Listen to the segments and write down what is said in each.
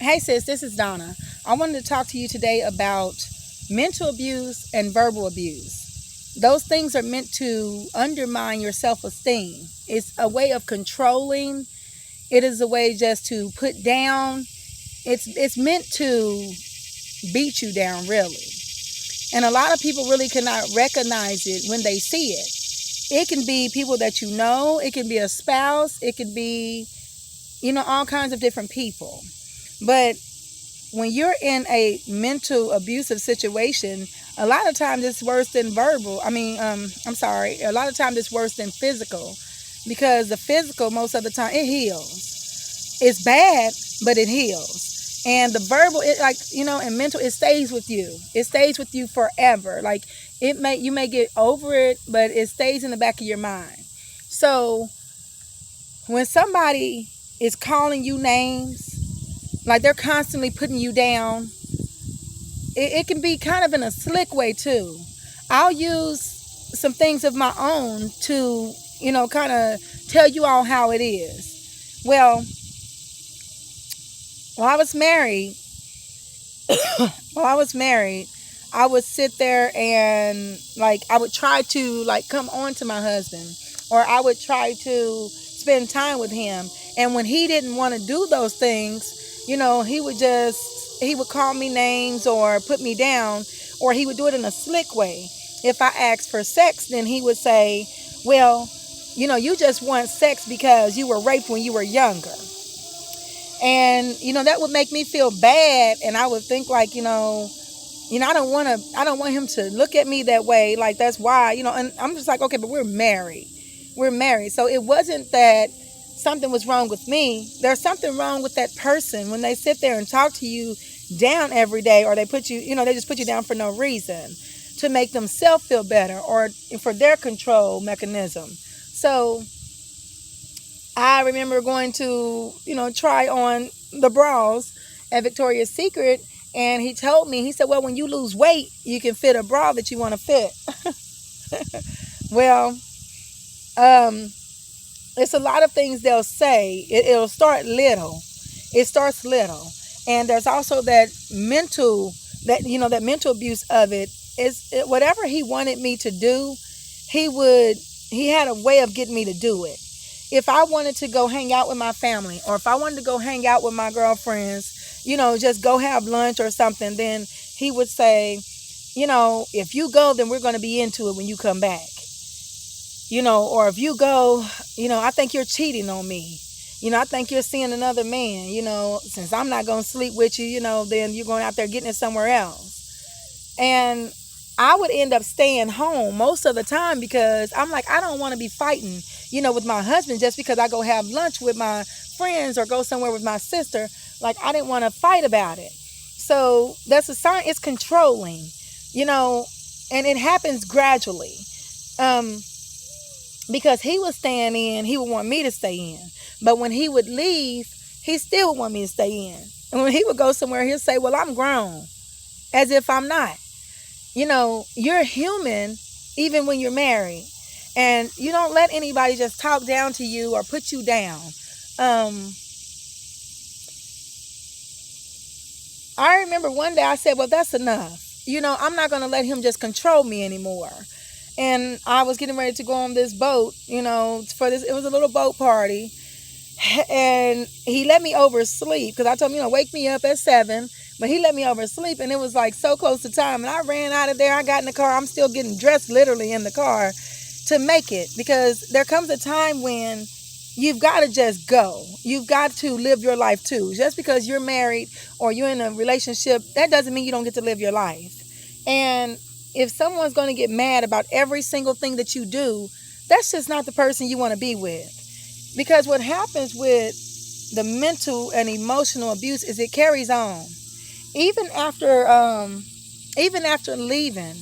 Hey sis, this is Donna. I wanted to talk to you today about mental abuse and verbal abuse. Those things are meant to undermine your self esteem. It's a way of controlling, it is a way just to put down. It's meant to beat you down, really. And a lot of people really cannot recognize it when they see it. It can be people that you know, it can be a spouse, it could be, all kinds of different people. But when you're in a mental abusive situation, a lot of times it's worse than verbal. I'm sorry. A lot of times it's worse than physical, because the physical, most of the time, it heals. It's bad, but it heals. And the verbal, and mental, it stays with you. It stays with you forever. Like, you may get over it, but it stays in the back of your mind. So when somebody is calling you names, like they're constantly putting you down, it can be kind of in a slick way too. I'll use some things of my own to, kind of tell you all how it is. Well, while I was married, I would sit there and I would try to come on to my husband, or I would try to spend time with him. And when he didn't want to do those things, he would call me names or put me down, or he would do it in a slick way. If I asked for sex, then he would say, well, you just want sex because you were raped when you were younger. And, that would make me feel bad. And I would think I don't want him to look at me that way. Like, that's why, and I'm just like, okay, but we're married. We're married. So it wasn't that something was wrong with me. There's something wrong with that person when they sit there and talk to you down every day, or they put you, they just put you down for no reason, to make themselves feel better or for their control mechanism. So I remember going to, try on the bras at Victoria's Secret, and he told me, he said, well, when you lose weight, you can fit a bra that you want to fit. Well, it's a lot of things they'll say. It'll start little. It starts little. And there's also that mental abuse of it. Whatever he wanted me to do, he had a way of getting me to do it. If I wanted to go hang out with my family, or if I wanted to go hang out with my girlfriends, just go have lunch or something, then he would say, if you go, then we're going to be into it when you come back. Or if you go, I think you're cheating on me. I think you're seeing another man, since I'm not going to sleep with you, then you're going out there getting it somewhere else. And I would end up staying home most of the time, because I'm like, I don't want to be fighting, with my husband just because I go have lunch with my friends or go somewhere with my sister. Like, I didn't want to fight about it. So that's a sign. It's controlling, and it happens gradually. Because he was staying in, he would want me to stay in. But when he would leave, he still would want me to stay in. And when he would go somewhere, he'll say, well, I'm grown. As if I'm not. You're human even when you're married. And you don't let anybody just talk down to you or put you down. I remember one day I said, well, that's enough. I'm not going to let him just control me anymore. And I was getting ready to go on this boat, it was a little boat party. And he let me oversleep, because I told him, wake me up at 7. But he let me oversleep, and it was so close to time. And I ran out of there. I got in the car. I'm still getting dressed literally in the car to make it, because there comes a time when you've got to just go. You've got to live your life too. Just because you're married or you're in a relationship, that doesn't mean you don't get to live your life. And if someone's going to get mad about every single thing that you do, that's just not the person you want to be with. Because what happens with the mental and emotional abuse is it carries on. Even after leaving,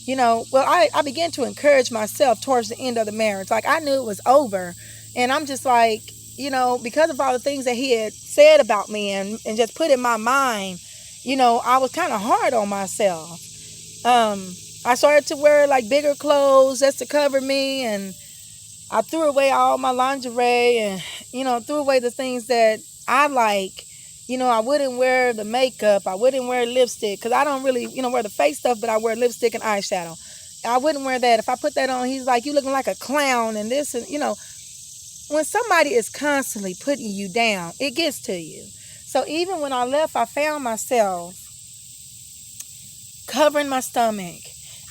I began to encourage myself towards the end of the marriage. Like, I knew it was over. And I'm just like, because of all the things that he had said about me and just put in my mind, I was kind of hard on myself. I started to wear bigger clothes just to cover me, and I threw away all my lingerie and, threw away the things that I like I wouldn't wear the makeup. I wouldn't wear lipstick because I don't really, wear the face stuff, but I wear lipstick and eyeshadow. I wouldn't wear that. If I put that on, he's like, you looking like a clown and this. And, when somebody is constantly putting you down, it gets to you. So even when I left, I found myself covering my stomach.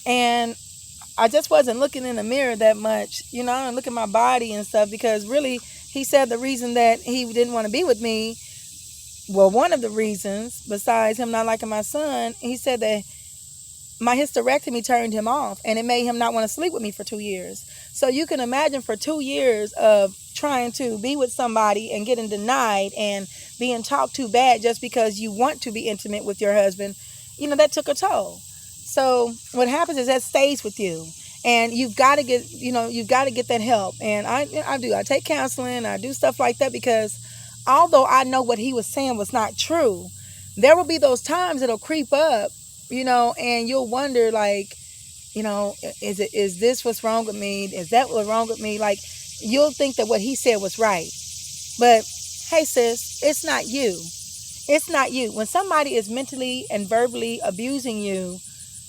And I just wasn't looking in the mirror that much, and look at my body and stuff, because really, he said the reason that he didn't want to be with me, well, one of the reasons, besides him not liking my son, he said that my hysterectomy turned him off, and it made him not want to sleep with me for 2 years. So you can imagine, for 2 years of trying to be with somebody and getting denied and being talked to bad just because you want to be intimate with your husband, that took a toll. So what happens is that stays with you, and you've got to get that help. And I do. I take counseling. I do stuff like that, because although I know what he was saying was not true, there will be those times it'll creep up, and you'll wonder, like, is this what's wrong with me? Is that what's wrong with me? Like, you'll think that what he said was right. But hey, sis, it's not you. It's not you. When somebody is mentally and verbally abusing you,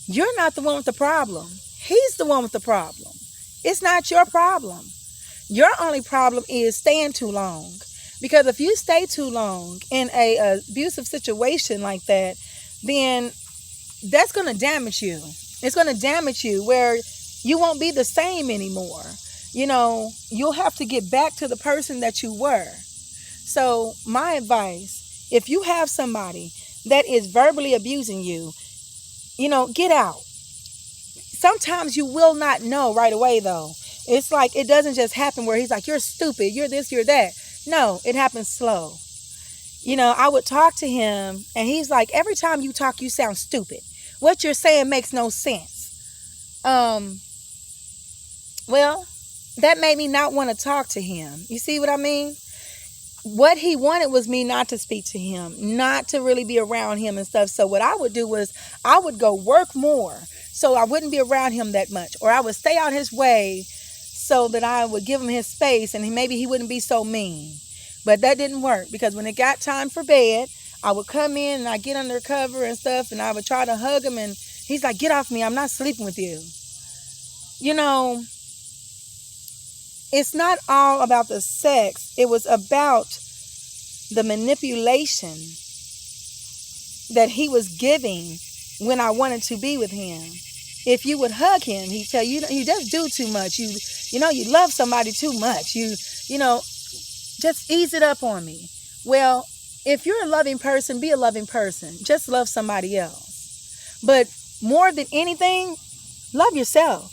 you're not the one with the problem. He's the one with the problem. It's not your problem. Your only problem is staying too long. Because if you stay too long in a abusive situation like that, then that's going to damage you. It's going to damage you where you won't be the same anymore. You'll have to get back to the person that you were. So my advice, if you have somebody that is verbally abusing you, get out. Sometimes you will not know right away, though. It's like, it doesn't just happen where he's like, you're stupid, you're this, you're that. No, it happens slow. I would talk to him, and he's like, every time you talk, you sound stupid. What you're saying makes no sense. Well, that made me not want to talk to him. You see what I mean? What he wanted was me not to speak to him, not to really be around him and stuff. So what I would do was I would go work more so I wouldn't be around him that much. Or I would stay out his way so that I would give him his space, and maybe he wouldn't be so mean. But that didn't work, because when it got time for bed, I would come in and I get under cover and stuff, and I would try to hug him, and he's like, get off me, I'm not sleeping with you. It's not all about the sex. It was about the manipulation that he was giving when I wanted to be with him. If you would hug him, he'd tell you, you just do too much. You love somebody too much. Just ease it up on me. Well, if you're a loving person, be a loving person. Just love somebody else. But more than anything, love yourself.